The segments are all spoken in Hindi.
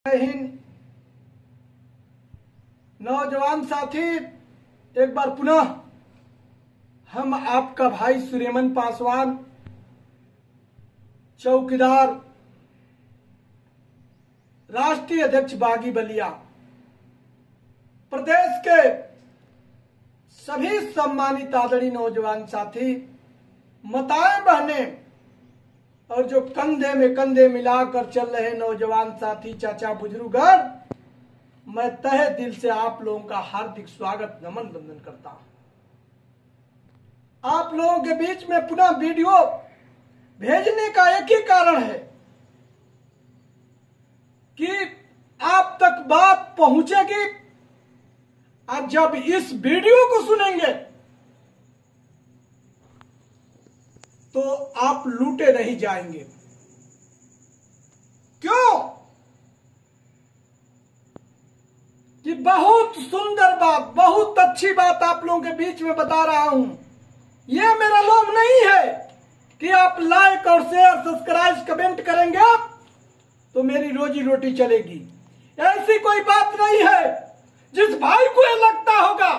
जय हिंद। नौजवान साथी, एक बार पुनः हम आपका भाई सुरेमन पासवान, चौकीदार, राष्ट्रीय अध्यक्ष बागी बलिया, प्रदेश के सभी सम्मानित आदरणीय नौजवान साथी, माताएं बहनें और जो कंधे में कंधे मिलाकर चल रहे नौजवान साथी, चाचा बुजुर्गगण, मैं तहे दिल से आप लोगों का हार्दिक स्वागत नमन वंदन करता हूं। आप लोगों के बीच में पुनः वीडियो भेजने का एक ही कारण है कि आप तक बात पहुंचेगी और जब इस वीडियो को सुनेंगे तो आप लूटे नहीं जाएंगे। क्यों? कि बहुत सुंदर बात, बहुत अच्छी बात आप लोगों के बीच में बता रहा हूं। यह मेरा लोभ नहीं है कि आप लाइक और शेयर, सब्सक्राइब, कमेंट करेंगे तो मेरी रोजी रोटी चलेगी। ऐसी कोई बात नहीं है। जिस भाई को यह लगता होगा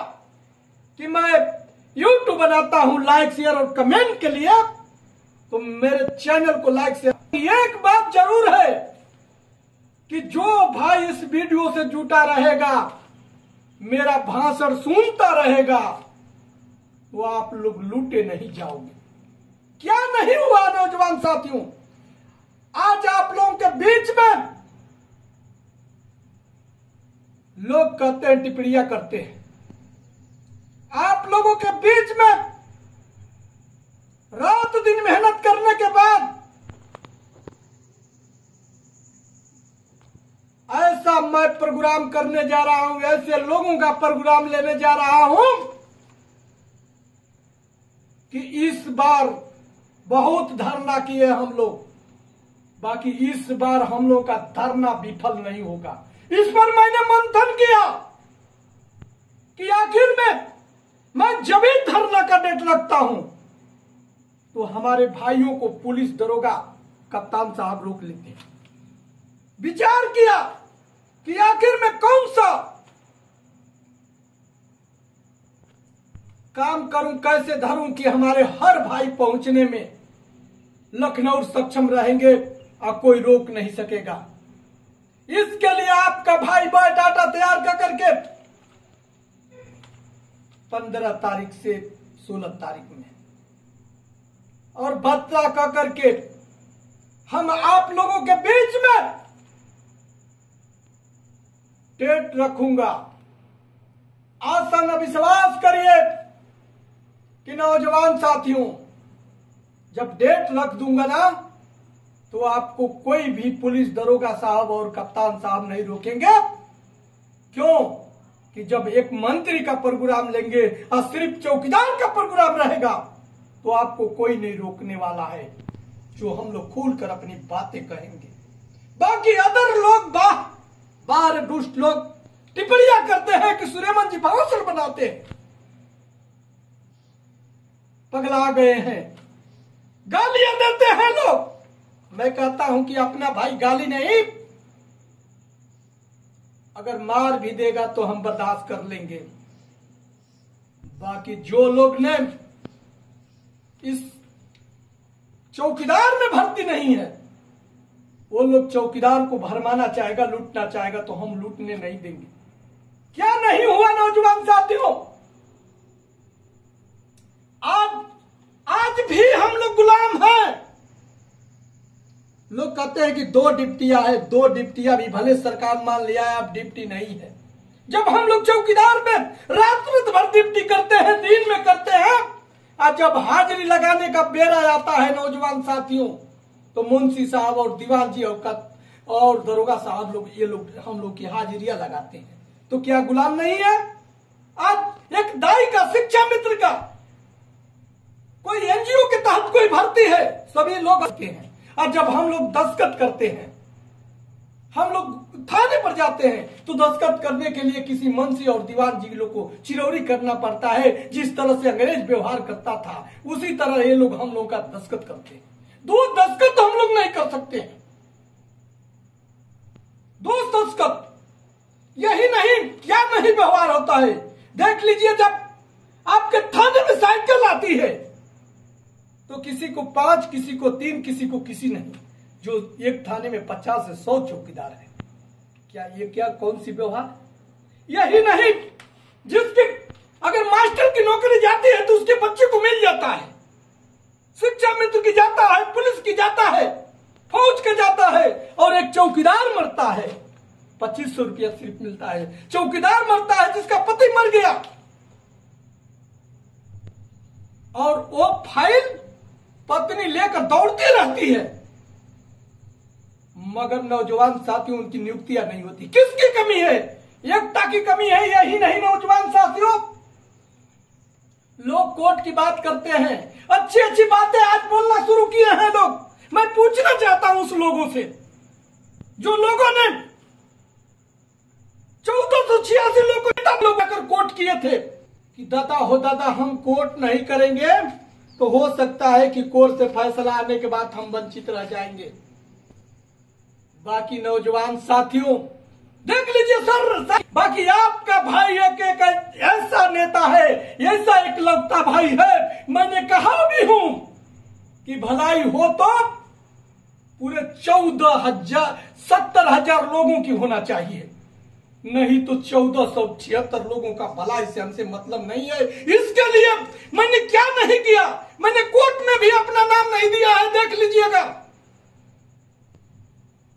कि मैं यूट्यूब बनाता हूं लाइक, शेयर और कमेंट के लिए, तो मेरे चैनल को लाइक शेयर। एक बात जरूर है कि जो भाई इस वीडियो से जुटा रहेगा, मेरा भाषण सुनता रहेगा, वो आप लोग लूटे नहीं जाओगे। क्या नहीं हुआ नौजवान साथियों? आज आप लोगों के बीच में लोग कहते हैं, टिप्पणियां करते हैं। आप लोगों के बीच में रात दिन मेहनत करने के बाद ऐसा मैं प्रोग्राम करने जा रहा हूं, ऐसे लोगों का प्रोग्राम लेने जा रहा हूं कि इस बार बहुत धरना किए हम लोग, बाकी इस बार हम लोग का धरना विफल नहीं होगा। इस पर मैंने मंथन किया कि आखिर में मैं जब भी धरना का डेट रखता हूं तो हमारे भाइयों को पुलिस, दरोगा, कप्तान साहब रोक लेते हैं। विचार किया कि आखिर में कौन सा काम करूं, कैसे धरूं कि हमारे हर भाई पहुंचने में लखनऊ सक्षम रहेंगे और कोई रोक नहीं सकेगा। इसके लिए आपका भाई बायोडाटा तैयार करके 15 तारीख से 16 तारीख में और भत्ता का करके हम आप लोगों के बीच में डेट रखूंगा। आशा न विश्वास करिए कि नौजवान साथियों, जब डेट रख दूंगा ना तो आपको कोई भी पुलिस, दरोगा साहब और कप्तान साहब नहीं रोकेंगे। क्यों? कि जब एक मंत्री का प्रोग्राम लेंगे और सिर्फ चौकीदार का प्रोग्राम रहेगा तो आपको कोई नहीं रोकने वाला है। जो हम लोग खुलकर अपनी बातें कहेंगे। बाकी अदर लोग बाहर दुष्ट लोग टिप्पणियां करते हैं कि सुरेमन जी भाषण बनाते हैं, पगला गए हैं, गालियां देते हैं लोग। मैं कहता हूं कि अपना भाई गाली नहीं, अगर मार भी देगा तो हम बर्दाश्त कर लेंगे। बाकी जो लोग ने इस चौकीदार में भर्ती नहीं है, वो लोग चौकीदार को भरमाना चाहेगा, लूटना चाहेगा, तो हम लूटने नहीं देंगे। क्या नहीं हुआ नौजवान साथियों? आज भी हम लोग गुलाम हैं। लोग कहते हैं कि 2 डिप्टियां है, 2 डिप्टियां भी भले सरकार मान लिया है, अब डिप्टी नहीं है। जब हम लोग चौकीदार में रात भर डिप्टी करते हैं, दिन में करते हैं, और जब हाजिरी लगाने का बेरा आता है नौजवान साथियों, तो मुंशी साहब और दीवान जी और दरोगा साहब लोग, ये लोग हम लोग की हाजिरियां लगाते हैं। तो क्या गुलाम नहीं है? आज एक दाई का, शिक्षा मित्र का, कोई एनजीओ के तहत कोई भर्ती है, सभी लोग आते हैं। और जब हम लोग दस्तखत करते हैं, हम लोग थाने पर जाते हैं, तो दस्तखत करने के लिए किसी मुंशी और दीवान जी लोग को चिरौरी करना पड़ता है। जिस तरह से अंग्रेज व्यवहार करता था, उसी तरह ये लोग हम लोग का दस्तखत करते हैं। 2 दस्तखत हम लोग नहीं कर सकते हैं। दोस्त दस्तखत, यही नहीं क्या नहीं व्यवहार होता है। देख लीजिए, जब आपके थाने में साइकिल आती है तो किसी को 5, किसी को 3, किसी को किसी नहीं, जो एक थाने में 50 से 100 चौकीदार है। क्या कौन सी व्यवहार। यही नहीं, जिसके अगर मास्टर की नौकरी जाती है तो उसके बच्चे को मिल जाता है, शिक्षा मित्र की जाता है, पुलिस की जाता है, फौज का जाता है, और एक चौकीदार मरता है 2500 रुपया सिर्फ मिलता है। चौकीदार मरता है जिसका पति मर गया, और वो फाइल पत्नी लेकर दौड़ती रहती है, मगर नौजवान साथियों उनकी नियुक्तियां नहीं होती। किसकी कमी है? एकता की कमी है। यही नहीं नौजवान साथियों, लोग कोर्ट की बात करते हैं, अच्छी अच्छी बातें आज बोलना शुरू किए हैं लोग। मैं पूछना चाहता हूं उस लोगों से जो लोगों ने 1486 लोग आकर कोर्ट किए थे कि दादा हो दादा हम कोर्ट नहीं करेंगे तो हो सकता है कि कोर्ट से फैसला आने के बाद हम वंचित रह जाएंगे। बाकी नौजवान साथियों देख लीजिए सर, बाकी आपका भाई एक ऐसा नेता है, ऐसा एकलौता भाई है। मैंने कहा भी हूं कि भलाई हो तो पूरे 70,000 लोगों की होना चाहिए, नहीं तो 1476 लोगों का भलाई से हमसे मतलब नहीं है। इसके लिए मैंने क्या नहीं किया, मैंने कोर्ट में भी अपना नाम नहीं दिया है। देख लीजिएगा,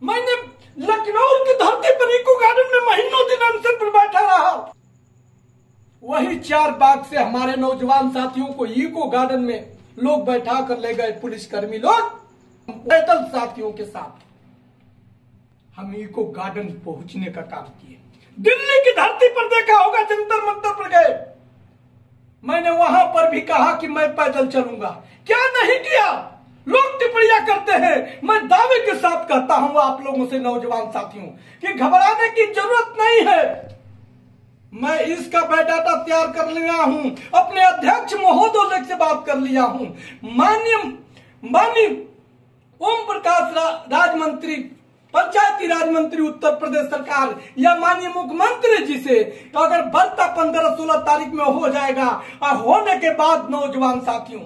मैंने लखनऊ की धरती पर इको गार्डन में महीनों दिन अनशन पर बैठा रहा। वही 4 बाग से हमारे नौजवान साथियों को इको गार्डन में लोग बैठा कर ले गए, पुलिसकर्मी लोग पैदल साथियों के साथ हम इको गार्डन पहुंचने का काम किए। दिल्ली की धरती पर देखा होगा, जंतर मंतर पर गए, मैंने वहां पर भी कहा कि मैं पैदल चलूंगा। क्या नहीं किया, लोग टिप्पणियां करते हैं। मैं दावे के साथ कहता हूं आप लोगों से नौजवान साथियों कि घबराने की जरूरत नहीं है। मैं इसका बायोडाटा तैयार कर लिया हूं, अपने अध्यक्ष महोदय से बात कर लिया हूं, माननीय ओम प्रकाश राज मंत्री, पंचायती राज मंत्री उत्तर प्रदेश सरकार, या माननीय मुख्यमंत्री जी से, तो अगर बढ़ता 15-16 तारीख में हो जाएगा। और होने के बाद नौजवान साथियों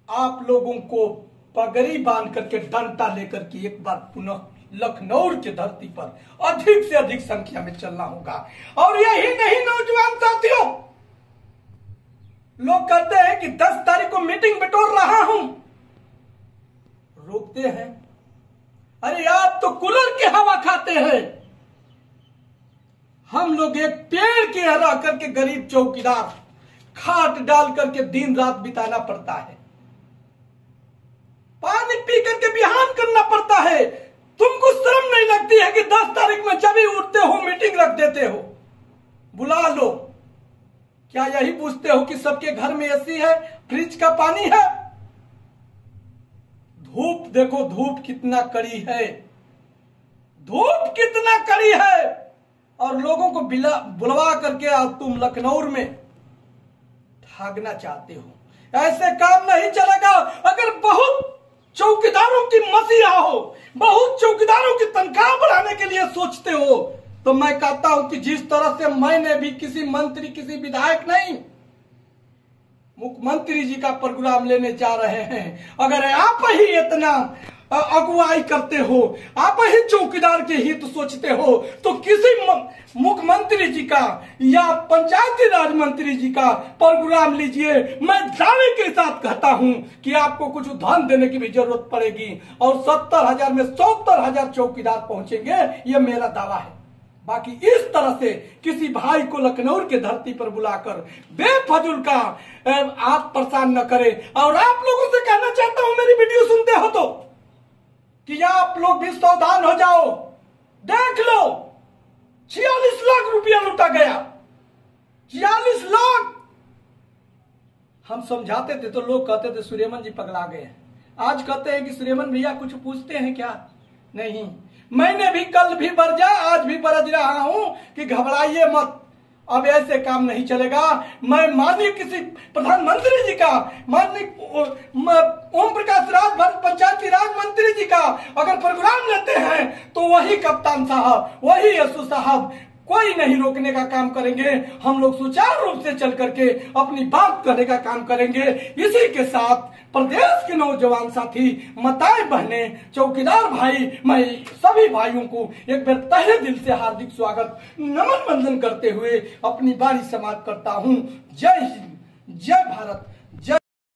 आप लोगों को पगड़ी बांध करके डंडा लेकर के एक बार पुनः लखनऊ की धरती पर अधिक से अधिक संख्या में चलना होगा। और यही नहीं नौजवान साथियों, लोग कहते हैं कि 10 तारीख को मीटिंग बटोर रहा हूं, रोकते हैं। अरे आप तो कूलर की हवा खाते हैं, हम लोग एक पेड़ के हरा करके गरीब चौकीदार खाट डाल करके दिन रात बिताना पड़ता है, पानी पी करके बिहान करना पड़ता है। तुमको शर्म नहीं लगती है कि 10 तारीख में जब ही उठते हो मीटिंग रख देते हो, बुला लो। क्या यही पूछते हो कि सबके घर में एसी है, फ्रिज का पानी है? धूप देखो, धूप कितना कड़ी है, धूप कितना कड़ी है, और लोगों को बुलवा करके आज तुम लखनऊ में भागना चाहते हो। ऐसे काम नहीं चलेगा। अगर बहुत चौकीदारों की मसीहा हो, बहुत चौकीदारों की तनख्वाह बढ़ाने के लिए सोचते हो, तो मैं कहता हूं कि जिस तरह से मैंने भी किसी मंत्री, किसी विधायक नहीं, मुख्यमंत्री जी का प्रोग्राम लेने जा रहे हैं, अगर आप ही इतना अगुवाई करते हो, आप ही चौकीदार के हित सोचते हो, तो किसी मुख्यमंत्री जी का या पंचायती राज मंत्री जी का प्रोग्राम लीजिए। मैं दावे के साथ कहता हूं कि आपको कुछ धन देने की भी जरूरत पड़ेगी, और 70,000 में 70,000 चौकीदार पहुंचेंगे, यह मेरा दावा है। बाकी इस तरह से किसी भाई को लखनऊ के धरती पर बुलाकर बेफजूल का आप परेशान न करें। और आप लोगों से कहना चाहता हूं, मेरी वीडियो सुनते हो तो, कि आप लोग भी सावधान हो जाओ। देख लो, 46 लाख रुपया लूटा गया, 46 लाख। हम समझाते थे तो लोग कहते थे सूर्यमन जी पगला गए। आज कहते हैं कि सूर्यमन भैया कुछ पूछते हैं क्या? नहीं, मैंने भी कल भी बरजा, आज भी बरज रहा हूं कि घबराइए मत। अब ऐसे काम नहीं चलेगा। मैं माननीय किसी प्रधानमंत्री जी का, माननीय ओम प्रकाश राज पंचायती राज मंत्री जी का अगर प्रोग्राम लेते हैं तो वही कप्तान साहब, वही यसु साहब कोई नहीं रोकने का काम करेंगे। हम लोग सुचारू रूप से चल करके अपनी बात करने का काम करेंगे। इसी के साथ प्रदेश के नौजवान साथी, माताएं बहने, चौकीदार भाई, मैं सभी भाइयों को एक बार तहे दिल से हार्दिक स्वागत, नमन वंदन करते हुए अपनी बारी समाप्त करता हूं। जय हिंद, जय भारत।